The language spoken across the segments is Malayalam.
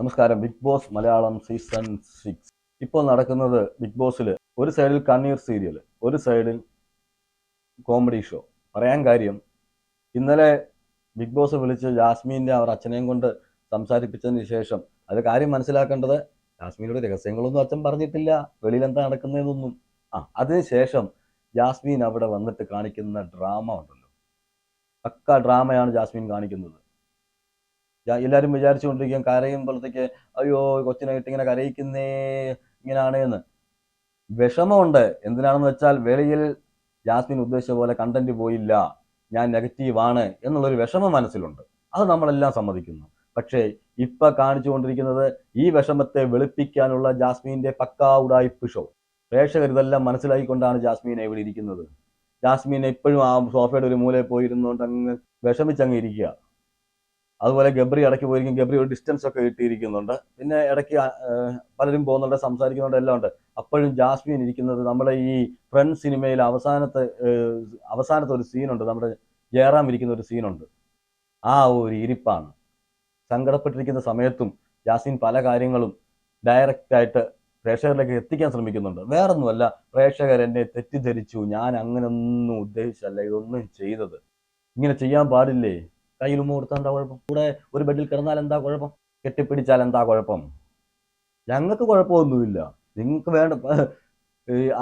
നമസ്കാരം. ബിഗ് ബോസ് മലയാളം സീസൺ 6 ഇപ്പോൾ നടക്കുന്നത്. ബിഗ് ബോസിൽ ഒരു സൈഡിൽ കണ്ണീർ സീരിയൽ, ഒരു സൈഡിൽ കോമഡി ഷോ. പറയാൻ കാര്യം, ഇന്നലെ ബിഗ് ബോസ് വിളിച്ച് ജാസ്മിൻ്റെ അവർ അച്ഛനെയും കൊണ്ട് സംസാരിപ്പിച്ചതിന് ശേഷം അത് കാര്യം മനസ്സിലാക്കേണ്ടത്, ജാസ്മിനോട് രഹസ്യങ്ങളൊന്നും അച്ഛൻ പറഞ്ഞിട്ടില്ല, വെളിയിൽ എന്താ നടക്കുന്നതെന്നൊന്നും. അതിനുശേഷം ജാസ്മിൻ അവിടെ വന്നിട്ട് കാണിക്കുന്ന ഡ്രാമ ഉണ്ടല്ലോ, പക്ക ഡ്രാമയാണ് ജാസ്മിൻ കാണിക്കുന്നത്. എല്ലാവരും വിചാരിച്ചുകൊണ്ടിരിക്കും കരയുമ്പോഴത്തേക്ക് അയ്യോ കൊച്ചിനായിട്ട് ഇങ്ങനെ കരയിക്കുന്നേ ഇങ്ങനെയാണേന്ന്. വിഷമമുണ്ട്. എന്തിനാണെന്ന് വെച്ചാൽ വെളിയിൽ ജാസ്മിൻ ഉദ്ദേശിച്ച പോലെ കണ്ടന്റ് പോയില്ല, ഞാൻ നെഗറ്റീവാണ് എന്നുള്ളൊരു വിഷമം മനസ്സിലുണ്ട്. അത് നമ്മളെല്ലാം സമ്മതിക്കുന്നു. പക്ഷേ ഇപ്പൊ കാണിച്ചുകൊണ്ടിരിക്കുന്നത് ഈ വിഷമത്തെ വെളുപ്പിക്കാനുള്ള ജാസ്മിന്റെ പക്കാ ഉഡായിപ്പ് ഷോ. പ്രേക്ഷകർ ഇതെല്ലാം മനസ്സിലാക്കിക്കൊണ്ടാണ് ജാസ്മിനെ ഇവിടെ ഇരിക്കുന്നത്. ജാസ്മിൻ എപ്പോഴും ആ സോഫയുടെ ഒരു മൂലയിൽ പോയിരുന്നുകൊണ്ട് അങ്ങ് വിഷമിച്ചങ്ങ് ഇരിക്കുക. അതുപോലെ ഗബ്രി ഇടയ്ക്ക് പോയിരിക്കും, ഗബ്രി ഒരു ഡിസ്റ്റൻസ് ഒക്കെ കിട്ടിയിരിക്കുന്നുണ്ട്. പിന്നെ ഇടയ്ക്ക് പലരും പോകുന്നുണ്ട്, സംസാരിക്കുന്നുണ്ട്, എല്ലാം ഉണ്ട്. അപ്പോഴും ജാസ്മിൻ ഇരിക്കുന്നത് നമ്മുടെ ഈ ഫ്രണ്ട് സിനിമയിൽ അവസാനത്തെ ഒരു സീനുണ്ട്, നമ്മുടെ ജയറാം ഇരിക്കുന്ന ഒരു സീനുണ്ട്. ആ ഒരു ഇരിപ്പാണ്. സങ്കടപ്പെട്ടിരിക്കുന്ന സമയത്തും ജാസ്മിൻ പല കാര്യങ്ങളും ഡയറക്റ്റായിട്ട് പ്രേക്ഷകരിലേക്ക് എത്തിക്കാൻ ശ്രമിക്കുന്നുണ്ട്. വേറൊന്നുമല്ല, പ്രേക്ഷകർ എന്നെ തെറ്റിദ്ധരിച്ചു, ഞാൻ അങ്ങനെയൊന്നും ഉദ്ദേശിച്ചല്ല ഇതൊന്നും ചെയ്തത്, ഇങ്ങനെ ചെയ്യാൻ പാടില്ലേ, കയ്യിൽ ഉമ്മ കൊടുത്താൽ എന്താ കുഴപ്പം, കൂടെ ഒരു ബെഡിൽ കിടന്നാൽ എന്താ കുഴപ്പം, കെട്ടിപ്പിടിച്ചാൽ എന്താ കുഴപ്പം, ഞങ്ങൾക്ക് കുഴപ്പമൊന്നുമില്ല, നിങ്ങൾക്ക് വേണ്ട.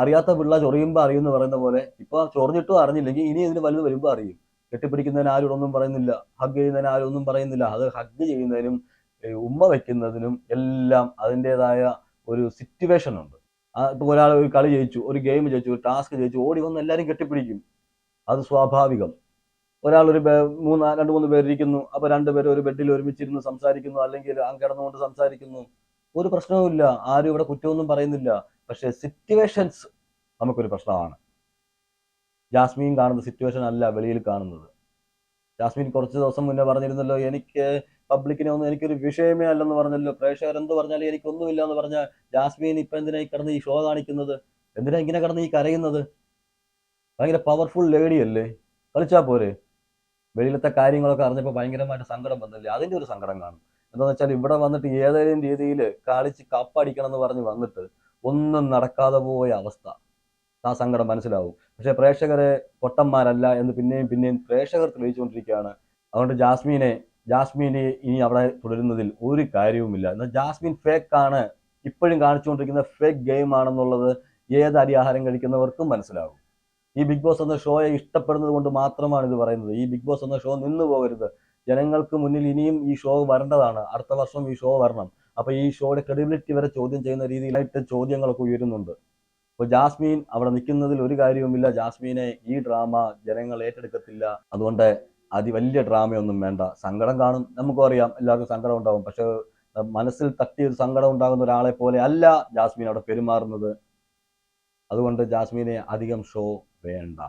അറിയാത്ത പിള്ള ചൊറിയുമ്പോൾ അറിയുമെന്ന് പറയുന്ന പോലെ ഇപ്പൊ ചൊറിഞ്ഞിട്ടും അറിഞ്ഞില്ലെങ്കിൽ ഇനി ഇതിന് വലുത് വരുമ്പോൾ അറിയും. കെട്ടിപ്പിടിക്കുന്നതിന് ആരും ഒന്നും പറയുന്നില്ല, ഹഗ് ചെയ്യുന്നതിന് ആരും ഒന്നും പറയുന്നില്ല. അത് ഹഗ് ചെയ്യുന്നതിനും ഉമ്മ വയ്ക്കുന്നതിനും എല്ലാം അതിൻ്റെതായ ഒരു സിറ്റുവേഷൻ ഉണ്ട്. ഇപ്പൊ ഒരാൾ ഒരു കളി ജയിച്ചു, ഒരു ഗെയിം ജയിച്ചു, ഒരു ടാസ്ക് ജയിച്ചു, ഓടി വന്ന് എല്ലാവരും കെട്ടിപ്പിടിക്കും. അത് സ്വാഭാവികം. ഒരാൾ രണ്ട് മൂന്ന് പേരിരിക്കുന്നു, അപ്പൊ രണ്ടുപേരും ഒരു ബെഡിൽ ഒരുമിച്ചിരുന്ന് സംസാരിക്കുന്നു, അല്ലെങ്കിൽ കിടന്നുകൊണ്ട് സംസാരിക്കുന്നു, ഒരു പ്രശ്നവുമില്ല, ആരും ഇവിടെ കുറ്റമൊന്നും പറയുന്നില്ല. പക്ഷെ സിറ്റുവേഷൻസ് നമുക്കൊരു പ്രശ്നമാണ്. ജാസ്മിൻ കാണുന്ന സിറ്റുവേഷൻ അല്ല വെളിയിൽ കാണുന്നത്. ജാസ്മിൻ കുറച്ച് ദിവസം മുന്നേ പറഞ്ഞിരുന്നല്ലോ, എനിക്ക് പബ്ലിക്കിനെ ഒന്നും എനിക്കൊരു വിഷയമേ അല്ലെന്ന് പറഞ്ഞല്ലോ, പ്രേക്ഷകർ എന്ത് പറഞ്ഞാലും എനിക്കൊന്നുമില്ല എന്ന് പറഞ്ഞ ജാസ്മിൻ ഇപ്പൊ എന്തിനാ കിടന്ന് ഈ ഷോ കാണിക്കുന്നത്, എന്തിനാ ഇങ്ങനെ കിടന്ന് ഈ കരയുന്നത്? ഭയങ്കര പവർഫുൾ ലേഡി അല്ലേ, കളിച്ചാ പോരെ? വെളിയിലത്തെ കാര്യങ്ങളൊക്കെ അറിഞ്ഞപ്പോൾ ഭയങ്കരമായിട്ട് സങ്കടം വന്നില്ലേ? അതിൻ്റെ ഒരു സങ്കടം കാണും. എന്താണെന്ന് വെച്ചാൽ ഇവിടെ വന്നിട്ട് ഏതെങ്കിലും രീതിയിൽ കളിച്ച് കപ്പടിക്കണം എന്ന് പറഞ്ഞ് വന്നിട്ട് ഒന്നും നടക്കാതെ പോയ അവസ്ഥ. ആ സങ്കടം മനസ്സിലാവും. പക്ഷേ പ്രേക്ഷകരെ പൊട്ടന്മാരല്ല എന്ന് പിന്നെയും പിന്നെയും പ്രേക്ഷകർ തെളിയിച്ചുകൊണ്ടിരിക്കുകയാണ്. അതുകൊണ്ട് ജാസ്മിനെ ഇനി അവിടെ തുടരുന്നതിൽ ഒരു കാര്യവുമില്ല. എന്നാൽ ജാസ്മിൻ ഫേക്കാണ്, ഇപ്പോഴും കാണിച്ചുകൊണ്ടിരിക്കുന്ന ഫേക്ക് ഗെയിം ആണെന്നുള്ളത് ഏത് അരിയാഹാരം കഴിക്കുന്നവർക്കും മനസ്സിലാവും. ഈ ബിഗ് ബോസ് എന്ന ഷോയെ ഇഷ്ടപ്പെടുന്നത് കൊണ്ട് മാത്രമാണ് ഇത് പറയുന്നത്. ഈ ബിഗ് ബോസ് എന്ന ഷോ നിന്നു പോകരുത്. ജനങ്ങൾക്ക് മുന്നിൽ ഇനിയും ഈ ഷോ വരേണ്ടതാണ്. അടുത്ത വർഷം ഈ ഷോ വരണം. അപ്പൊ ഈ ഷോയുടെ ക്രെഡിബിലിറ്റി വരെ ചോദ്യം ചെയ്യുന്ന രീതിയിലായിട്ട് ചോദ്യങ്ങളൊക്കെ ഉയരുന്നുണ്ട്. അപ്പോൾ ജാസ്മിൻ അവിടെ നിൽക്കുന്നതിൽ ഒരു കാര്യവുമില്ല. ജാസ്മിനെ ഈ ഡ്രാമ ജനങ്ങൾ ഏറ്റെടുക്കത്തില്ല. അതുകൊണ്ട് വലിയ ഡ്രാമയൊന്നും വേണ്ട. സങ്കടം കാണും, നമുക്കും അറിയാം, എല്ലാവർക്കും സങ്കടം ഉണ്ടാകും. പക്ഷെ മനസ്സിൽ തട്ടിയൊരു സങ്കടം ഉണ്ടാകുന്ന ഒരാളെ പോലെ അല്ല ജാസ്മിൻ അവിടെ പെരുമാറുന്നത്. അതുകൊണ്ട് ജാസ്മിനെ അധികം ഷോ വേണ്ട.